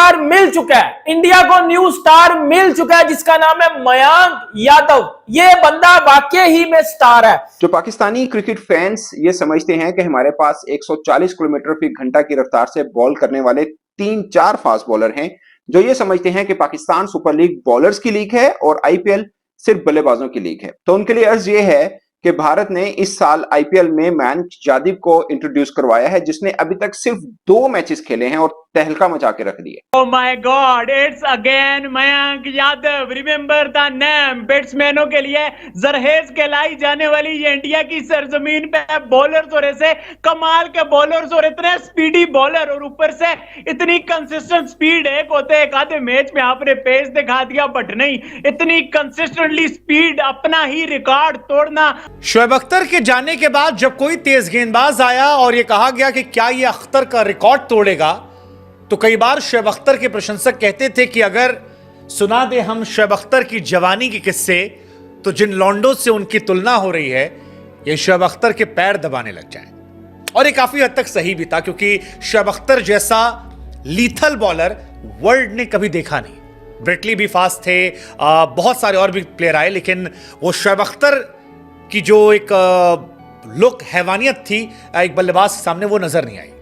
Star मिल चुका है, India को न्यू स्टार मिल चुका है जिसका नाम है मयंक यादव। ये बंदा वाकई ही में स्टार है। जो पाकिस्तानी क्रिकेट फैंस ये समझते हैं कि हमारे पास 140 किलोमीटर फी घंटा की रफ्तार से बॉल करने वाले 3-4 फास्ट बॉलर हैं, जो ये समझते हैं कि पाकिस्तान सुपर लीग बॉलर्स की लीग है और आईपीएल सिर्फ बल्लेबाजों की लीग है, तो उनके लिए अर्ज ये है कि भारत ने इस साल आईपीएल में मयंक यादव को इंट्रोड्यूस करवाया है, जिसने अभी तक सिर्फ 2 मैचेस खेले हैं और तहलका मचा के रख दिए। Oh my God, it's again Mayank Yadav. Remember the name. बैट्समैनों के लिए जरहेज कहलाई जाने वाली ये इंडिया की सरजमीन पे बॉलर्स और ऐसे कमाल के बॉलर्स और इतने स्पीडी बॉलर और ऊपर से इतनी कंसिस्टेंट स्पीड। एक होते एक आधे मैच में आपने पेस दिखा दिया, बट नहीं, इतनी कंसिस्टेंटली स्पीड, अपना ही रिकॉर्ड तोड़ना। शोएब अख्तर के जाने के बाद जब कोई तेज गेंदबाज आया और यह कहा गया कि क्या यह अख्तर का रिकॉर्ड तोड़ेगा, तो कई बार शोएब अख्तर के प्रशंसक कहते थे कि अगर सुना दे हम शोएब अख्तर की जवानी के किस्से, तो जिन लॉन्डो से उनकी तुलना हो रही है ये शोएब अख्तर के पैर दबाने लग जाए। और ये काफी हद तक सही भी था, क्योंकि शोएब अख्तर जैसा लीथल बॉलर वर्ल्ड ने कभी देखा नहीं। ब्रेटली भी फास्ट थे, बहुत सारे और भी प्लेयर आए, लेकिन वो शोएब अख्तर की जो एक लुक, हैवानियत थी एक बल्लेबाज के सामने, वो नजर नहीं आई।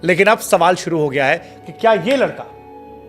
लेकिन अब सवाल शुरू हो गया है कि क्या ये लड़का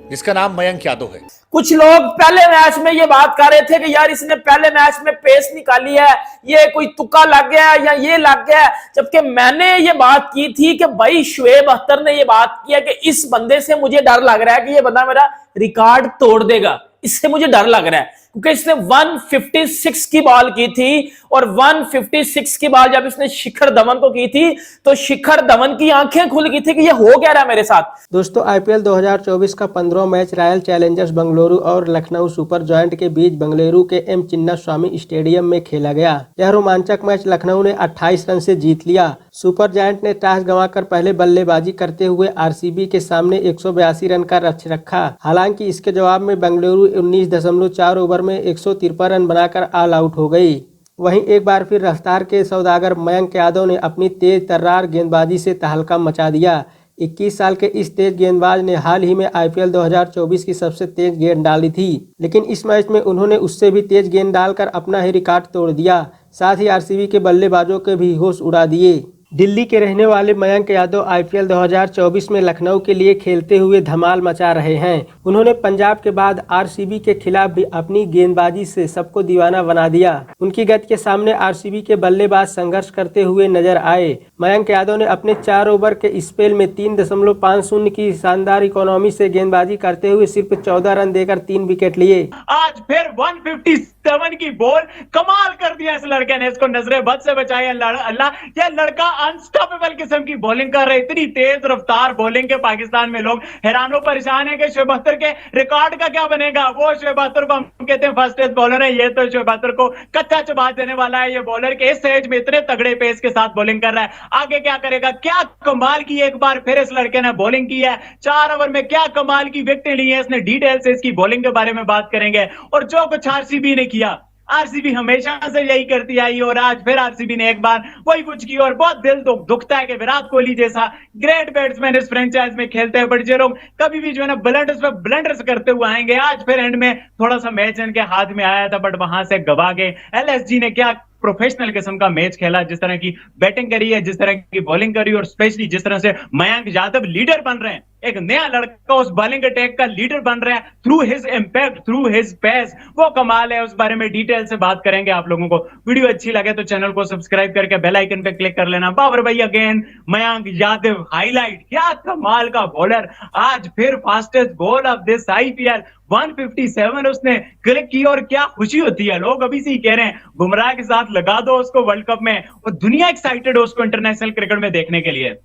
जिसका नाम मयंक यादव है, कुछ लोग पहले मैच में ये बात कर रहे थे कि यार इसने पहले मैच में पेस निकाली है, ये कोई तुक्का लग गया है या ये लग गया है, जबकि मैंने ये बात की थी कि भाई शोएब अख्तर ने ये बात की है कि इस बंदे से मुझे डर लग रहा है कि ये बंदा मेरा रिकॉर्ड तोड़ देगा। इससे मुझे डर लग रहा है क्योंकि इसने 156 की बॉल की थी और 156 की बॉल जब इसने शिखर धवन को की थी तो शिखर धवन की आंखें खुल गई थी कि ये हो क्या रहा है मेरे साथ। दोस्तों, आईपीएल 2024 का 15वां मैच रॉयल चैलेंजर्स बेंगलुरु और लखनऊ सुपर जायंट के बीच बेंगलुरु के एम चिन्नास्वामी स्टेडियम में खेला गया। यह रोमांचक मैच लखनऊ ने 28 रन से जीत लिया। सुपर जायंट ने टॉस गंवाकर पहले बल्लेबाजी करते हुए आरसीबी के सामने 182 रन का लक्ष्य रखा। हालांकि इसके जवाब में बेंगलुरु 19.4 ओवर में 153 रन बनाकर ऑल आउट हो गई। वहीं एक बार फिर रफ्तार के सौदागर मयंक यादव ने अपनी तेज तर्रार गेंदबाजी से तहलका मचा दिया। 21 साल के इस तेज गेंदबाज ने हाल ही में आईपीएल 2024 की सबसे तेज गेंद डाली थी, लेकिन इस मैच में उन्होंने उससे भी तेज गेंद डालकर अपना ही रिकॉर्ड तोड़ दिया। साथ ही आरसीबी के बल्लेबाजों के भी होश उड़ा दिए। दिल्ली के रहने वाले मयंक यादव आईपीएल 2024 में लखनऊ के लिए खेलते हुए धमाल मचा रहे हैं। उन्होंने पंजाब के बाद आरसीबी के खिलाफ भी अपनी गेंदबाजी से सबको दीवाना बना दिया। उनकी गति के सामने आरसीबी के बल्लेबाज संघर्ष करते हुए नजर आए। मयंक यादव ने अपने 4 ओवर के स्पेल में 3.50 की शानदार इकोनॉमी से गेंदबाजी करते हुए सिर्फ 14 रन देकर 3 विकेट लिए। आज फिर 157 की बॉल, कमाल कर दिया इस लड़के ने। इसको नजरे बद से बचाया अल्लाह। यह लड़का अनस्टॉपेबल किस्म की बॉलिंग कर रहे, इतनी तेज रफ्तार बॉलिंग के पाकिस्तान में लोग हैरानो परेशान है कि शोएब अख्तर के रिकॉर्ड का क्या बनेगा। वो शोएब अख्तर को हम कहते हैं फर्स्ट बॉलर है, ये तो शोएब अख्तर को कच्चा चबा देने वाला है। ये बॉलर के इस एज में इतने तगड़े पेस के साथ बॉलिंग कर रहा है, आगे क्या करेगा। क्या कमाल की एक बार फिर इस लड़के ने बॉलिंग की है। 4 ओवर में क्या कमाल की विकेटें ली है इसने। डिटेल से इसकी बॉलिंग के बारे में बात करेंगे और जो कुछ आरसीबी ने किया। आरसीबी हमेशा से यही करती आई और आज फिर आरसीबी ने एक बार वही कुछ की और बहुत दिल दुखता है कि विराट कोहली जैसा ग्रेट बैट्समैन इस फ्रेंचाइज में खेलते हैं, बट जो लोग कभी भी जो है ना ब्लंडर्स पे ब्लंडर्स करते हुए आएंगे। आज फिर एंड में थोड़ा सा मैच इनके हाथ में आया था, बट वहां से गवा गए। एलएसजी ने क्या प्रोफेशनल किस्म का मैच खेला, जिस तरह की बैटिंग करी है, जिस तरह की बॉलिंग करी और स्पेशली जिस तरह से मयंक यादव लीडर बन रहे हैं। एक नया लड़का उस बॉलिंग अटैक का लीडर बन रहा है through his impact, through his pace. वो कमाल है, उस बारे में डिटेल से बात करेंगे आप लोगों को। वीडियो अच्छी लगे तो चैनल को सब्सक्राइब करके बेल आइकन पे क्लिक कर लेना। बाबर भाई अगेन मयंक यादव हाईलाइट, क्या कमाल का बॉलर। आज फिर fastest ball of this IPL 157 उसने क्लिक की और क्या खुशी होती है। लोग अभी से ही कह रहे हैं बुमराह के साथ लगा दो उसको वर्ल्ड कप में, और दुनिया एक्साइटेड है उसको इंटरनेशनल क्रिकेट में देखने के लिए।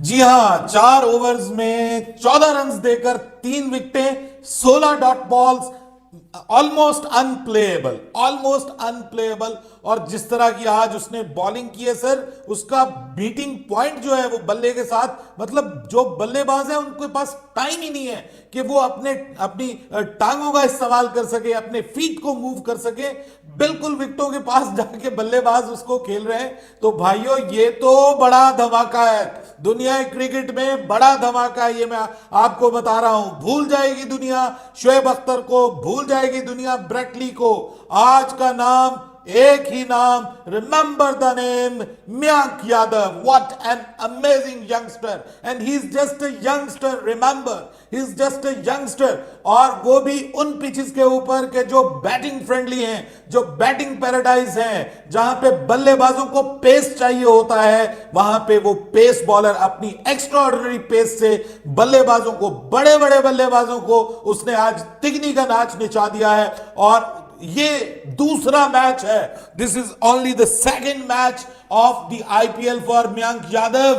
जी हां, 4 ओवर्स में 14 रन देकर 3 विकेटें, 16 डॉट बॉल्स, ऑलमोस्ट अनप्लेएबल। और जिस तरह की आज उसने बॉलिंग की है सर, उसका बीटिंग पॉइंट जो है वो बल्ले के साथ, मतलब जो बल्लेबाज है उनके पास टाइम ही नहीं है कि वो अपनी टांगों का इस्तेमाल कर सके, अपने फीट को मूव कर सके। बिल्कुल विकेटों के पास जाके बल्लेबाज उसको खेल रहे हैं। तो भाइयों, ये तो बड़ा धमाका है। दुनिया क्रिकेट में बड़ा धमाका, ये मैं आपको बता रहा हूं। भूल जाएगी दुनिया शोएब अख्तर को, भूल जाएगी दुनिया ब्रेट ली को। आज का नाम एक ही नाम, remember the name Mayank Yadav. What an amazing youngster, and he is just a youngster, remember he is just a youngster. और वो भी उन पिचेस के ऊपर के जो बैटिंग फ्रेंडली हैं, जो बैटिंग पैराडाइज हैं, जहां पे बल्लेबाजों को पेस चाहिए होता है, वहां पे वो पेस बॉलर अपनी एक्स्ट्राऑर्डिनरी पेस से बल्लेबाजों को, बड़े बड़े बल्लेबाजों को उसने आज तिगनी का नाच नचा दिया है। और ये दूसरा मैच है, this is only the second match of the IPL for Mayank Yadav.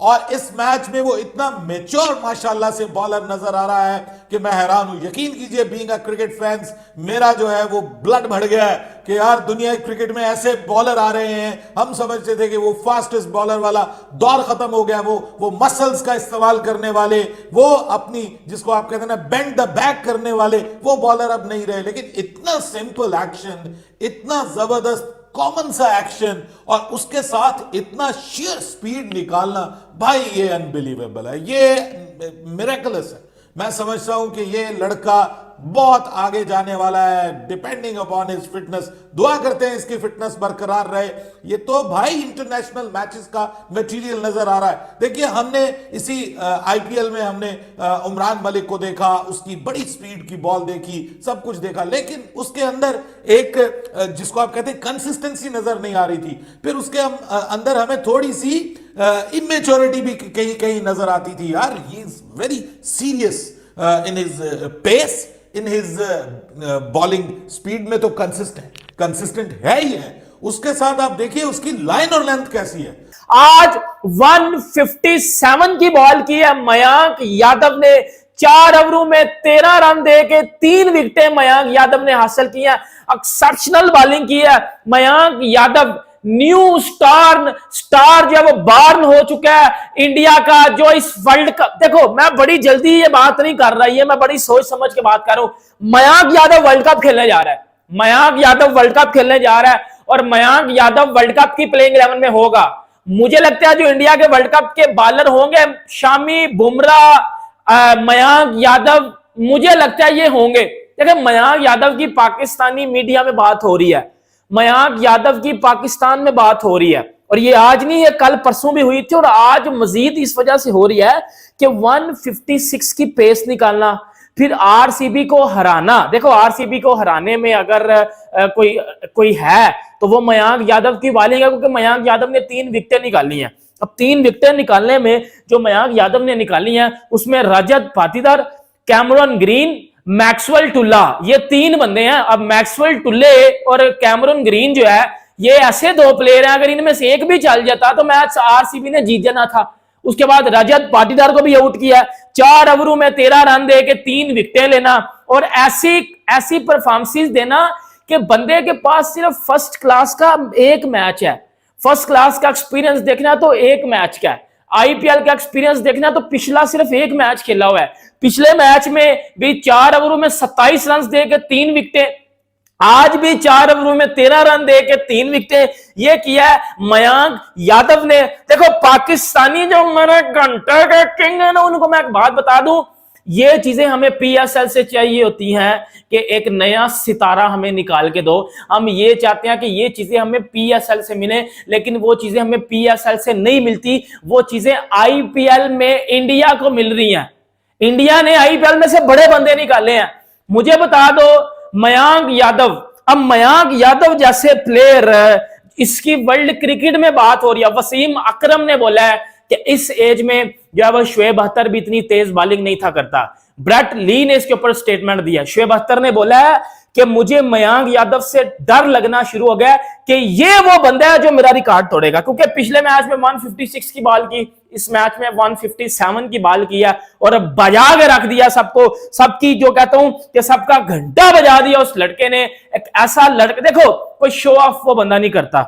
और इस मैच में वो इतना मैच्योर माशाल्लाह से बॉलर नजर आ रहा है कि मैं हैरान हूं। यकीन कीजिए, बीइंग अ क्रिकेट फैंस, मेरा जो है वो ब्लड बढ़ गया है कि यार दुनिया क्रिकेट में ऐसे बॉलर आ रहे हैं। हम समझते थे कि वो फास्टेस्ट बॉलर वाला दौर खत्म हो गया, वो मसल्स का इस्तेमाल करने वाले, वो अपनी जिसको आप कहते हैं ना बेंड द बैक करने वाले, वो बॉलर अब नहीं रहे। लेकिन इतना सिंपल एक्शन, इतना जबरदस्त कॉमन सा एक्शन, और उसके साथ इतना शेयर स्पीड निकालना, भाई ये अनबिलीवेबल है, ये मिरेकलस है। मैं समझता हूं कि ये लड़का बहुत आगे जाने वाला है, डिपेंडिंग अपॉन हिज फिटनेस। दुआ करते हैं इसकी फिटनेस बरकरार रहे। ये तो भाई इंटरनेशनल मैचेस का मटेरियल नजर आ रहा है। देखिए, हमने इसी आईपीएल में हमने उमरान मलिक को देखा, उसकी बड़ी स्पीड की बॉल देखी, सब कुछ देखा, लेकिन उसके अंदर एक जिसको आप कहते हैं कंसिस्टेंसी नजर नहीं आ रही थी। फिर उसके अंदर हमें थोड़ी सी इमेच्योरिटी भी कहीं कहीं नजर आती थी। यार, he is very serious in his pace, in his bowling speed में तो कंसिस्टेंट है ही है। उसके साथ आप देखिए उसकी लाइन और लेंथ कैसी है। आज 157 की बॉल की है मयंक यादव ने। 4 ओवरों में 13 रन देके 3 विकेटें मयंक यादव ने हासिल की हैं। एक्सेप्शनल बॉलिंग की है मयंक यादव। न्यू स्टार जो है वो बार्न हो चुका है इंडिया का, जो इस वर्ल्ड कप, देखो मैं बड़ी जल्दी ये बात नहीं कर रहा, ये मैं बड़ी सोच समझ के बात कर रहा हूं। मयंक यादव वर्ल्ड कप खेलने जा रहा है, मयंक यादव वर्ल्ड कप खेलने जा रहा है, और मयंक यादव वर्ल्ड कप की प्लेइंग 11 में होगा। मुझे लगता है जो इंडिया के वर्ल्ड कप के बॉलर होंगे, शामी, बुमराह, मयंक यादव, मुझे लगता है ये होंगे। देखिए, मयंक यादव की पाकिस्तानी मीडिया में बात हो रही है, मयंक यादव की पाकिस्तान में बात हो रही है, और ये आज नहीं है, कल परसों भी हुई थी, और आज मजीद इस वजह से हो रही है कि 156 की पेस निकालना, फिर आरसीबी को हराना। देखो, आरसीबी को हराने में अगर कोई है तो वो मयंक यादव की बॉलिंग है, क्योंकि मयंक यादव ने 3 विकेटें निकाली हैं। अब 3 विकेटें निकालने में जो मयंक यादव ने निकाली हैं, उसमें Rajat Patidar, Cameron green, Maxwell टुल्ला, ये 3 बंदे हैं। अब मैक्सवेल टुल्ले और कैमरन ग्रीन जो है, ये ऐसे 2 प्लेयर हैं, अगर इनमें से एक भी चल जाता तो मैच आरसीबी ने जीत जाना था। उसके बाद रजत पाटीदार को भी आउट किया। 4 ओवरों में 13 रन दे के 3 विकेटें लेना, और ऐसी परफॉर्मेंस देना कि बंदे के पास सिर्फ फर्स्ट क्लास का एक मैच है। फर्स्ट क्लास का एक्सपीरियंस देखना तो एक मैच का है, आईपीएल का एक्सपीरियंस देखना तो पिछला सिर्फ एक मैच खेला हुआ है। पिछले मैच में भी 4 ओवरों में 27 रन दे के 3 विकेटें, आज भी 4 ओवरों में 13 रन दे के 3 विकेटें ये किया है मयंक यादव ने। देखो, पाकिस्तानी जो मेरे घंटे के किंग है ना, उनको मैं एक बात बता दूं, ये चीजें हमें पीएसएल से चाहिए होती हैं कि एक नया सितारा हमें निकाल के दो। हम ये चाहते हैं कि ये चीजें हमें पीएसएल से मिले, लेकिन वो चीजें हमें पीएसएल से नहीं मिलती, वो चीजें आईपीएल में इंडिया को मिल रही हैं। इंडिया ने आईपीएल में से बड़े बंदे निकाले हैं। मुझे बता दो, मयंक यादव, अब मयंक यादव जैसे प्लेयर, इसकी वर्ल्ड क्रिकेट में बात हो रही है। वसीम अकरम ने बोला है कि इस एज में जो है वो शोएब अख्तर भी इतनी तेज बॉलिंग नहीं था करता। ब्रेट ली ने इसके ऊपर स्टेटमेंट दिया। शोएब अख्तर ने बोला है कि मुझे मयंक यादव से डर लगना शुरू हो गया कि ये वो बंदा है जो मेरा रिकॉर्ड तोड़ेगा, क्योंकि पिछले मैच में 156 की बॉल की, इस मैच में 157 की बॉल किया, और बजा के रख दिया सबको, सबकी जो कहता हूं कि सबका घंटा बजा दिया उस लड़के ने। एक ऐसा लड़का, देखो कोई शो ऑफ वो बंदा नहीं करता,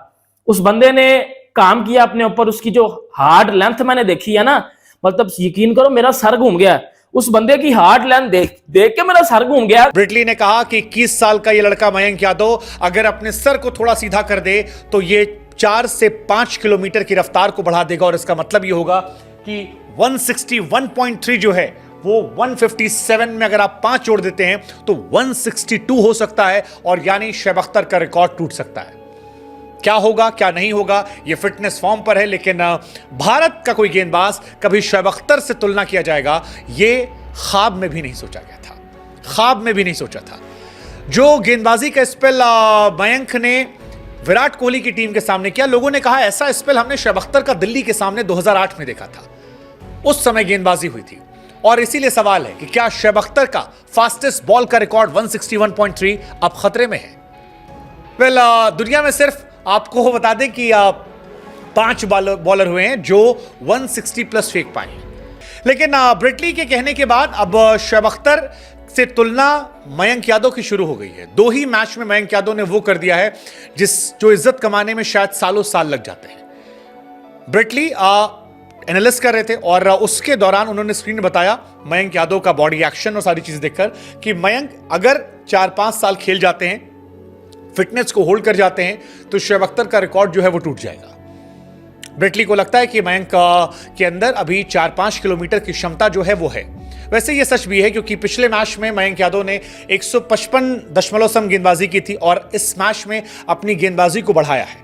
उस बंदे ने काम किया अपने ऊपर। उसकी जो हार्ड लेंथ मैंने देखी है ना, मतलब यकीन करो मेरा सर घूम गया। उस बंदे की हार्ड लेंथ देख के मेरा सर घूम गया। ब्रेट ली ने कहा कि 21 साल का ये लड़का मयंक यादव अगर अपने सर को थोड़ा सीधा कर दे तो ये 4 से 5 किलोमीटर की रफ्तार को बढ़ा देगा और इसका मतलब यह होगा कि 161.3 जो है वो 157 में अगर आप 5 जोड़ देते हैं तो 162 हो सकता है और यानी शोएब अख्तर का रिकॉर्ड टूट सकता है। क्या होगा क्या नहीं होगा ये फिटनेस फॉर्म पर है, लेकिन भारत का कोई गेंदबाज कभी शोएब अख्तर से तुलना किया जाएगा ये ख्वाब में भी नहीं सोचा गया था, ख्वाब में भी नहीं सोचा था। जो गेंदबाजी का स्पेल मयंक ने विराट कोहली की टीम के सामने किया, लोगों ने कहा ऐसा स्पेल हमने शोएब अख्तर का दिल्ली के सामने 2008 में देखा था, उस समय गेंदबाजी हुई थी। और इसीलिए सवाल है कि क्या शोएब अख्तर का फास्टेस्ट बॉल का रिकॉर्ड 161.3 अब खतरे में है? वेल, दुनिया में सिर्फ आपको बता दें कि 5 बॉलर हुए हैं जो 160 प्लस फेंक पाए हैं, लेकिन ब्रिटली के कहने के बाद अब शोएब अख्तर से तुलना मयंक यादव की शुरू हो गई है। 2 ही मैच में मयंक यादव ने वो कर दिया है जो इज्जत कमाने में शायद सालों साल लग जाते हैं। ब्रिटली एनालिस्ट कर रहे थे और उसके दौरान उन्होंने स्क्रीन में बताया मयंक यादव का बॉडी एक्शन और सारी चीजें देखकर कि मयंक अगर 4-5 साल खेल जाते हैं, फिटनेस को होल्ड कर जाते हैं, तो शोएब अख्तर का रिकॉर्ड जो है वो टूट जाएगा। ब्रिटली को लगता है कि मयंक के अंदर अभी 4-5 किलोमीटर की क्षमता जो है वो है। वैसे ये सच भी है क्योंकि पिछले मैच में मयंक यादव ने 155 गेंदबाजी की थी और इस मैच में अपनी गेंदबाजी को बढ़ाया है।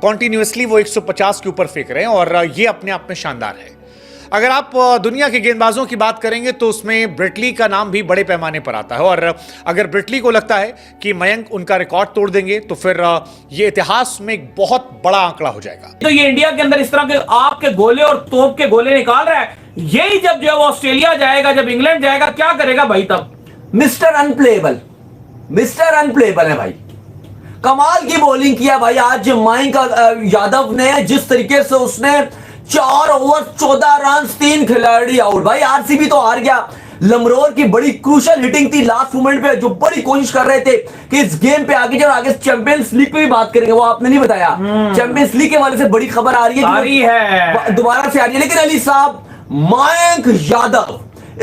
कॉन्टिन्यूसली वो 150 के ऊपर फेंक रहे हैं और ये अपने आप में शानदार है। अगर आप दुनिया के गेंदबाजों की बात करेंगे तो उसमें ब्रिटली का नाम भी बड़े पैमाने पर आता है और अगर ब्रिटली को लगता है कि मयंक उनका रिकॉर्ड तोड़ देंगे तो फिर ये इतिहास में एक बहुत बड़ा आंकड़ा हो जाएगा। तो ये इंडिया के अंदर इस तरह के आपके गोले और तोप के गोले निकाल रहा है, यही जब जो ऑस्ट्रेलिया जाएगा, जब इंग्लैंड जाएगा, क्या करेगा भाई? तब मिस्टर अनप्लेएबल है भाई। कमाल की बॉलिंग किया भाई आज मयंक यादव ने, जिस तरीके से उसने 4 ओवर 14 रन 3 खिलाड़ी आउट। भाई आरसीबी तो हार गया। लमरोर की बड़ी क्रूशियल हिटिंग थी लास्ट मोमेंट पे, जो बड़ी कोशिश कर रहे थे कि इस गेम पे आगे जाओ। आगे चैंपियंस लीग पे भी बात करेंगे, वो आपने नहीं बताया। चैंपियंस लीग के वाले से बड़ी खबर आ रही है, दोबारा से आ रही है। लेकिन अली साहब, मयंक यादव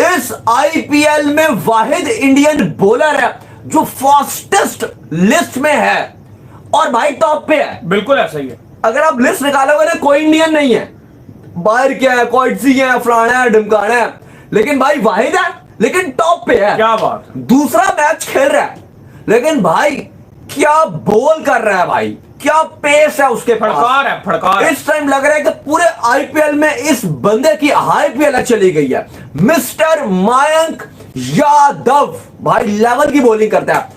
इस आईपीएल में वाहिद इंडियन बॉलर है जो फास्टेस्ट लिस्ट में है और भाई टॉप पे है। बिल्कुल ऐसा ही है। अगर आप लिस्ट निकालोगे ना, कोई इंडियन नहीं है, बाहर क्या है, कोइट्सी है, फलाना है, ढमकाना है, लेकिन भाई वाहिद है, लेकिन टॉप पे है। क्या बात। दूसरा मैच खेल रहा है, लेकिन भाई क्या बॉल कर रहा है भाई, क्या पेस है उसके पास, फड़कार है, फड़कार। इस टाइम लग रहा है कि पूरे आईपीएल में इस बंदे की आईपीएल चली गई है। मिस्टर मयंक यादव भाई लेवल की बॉलिंग करता है।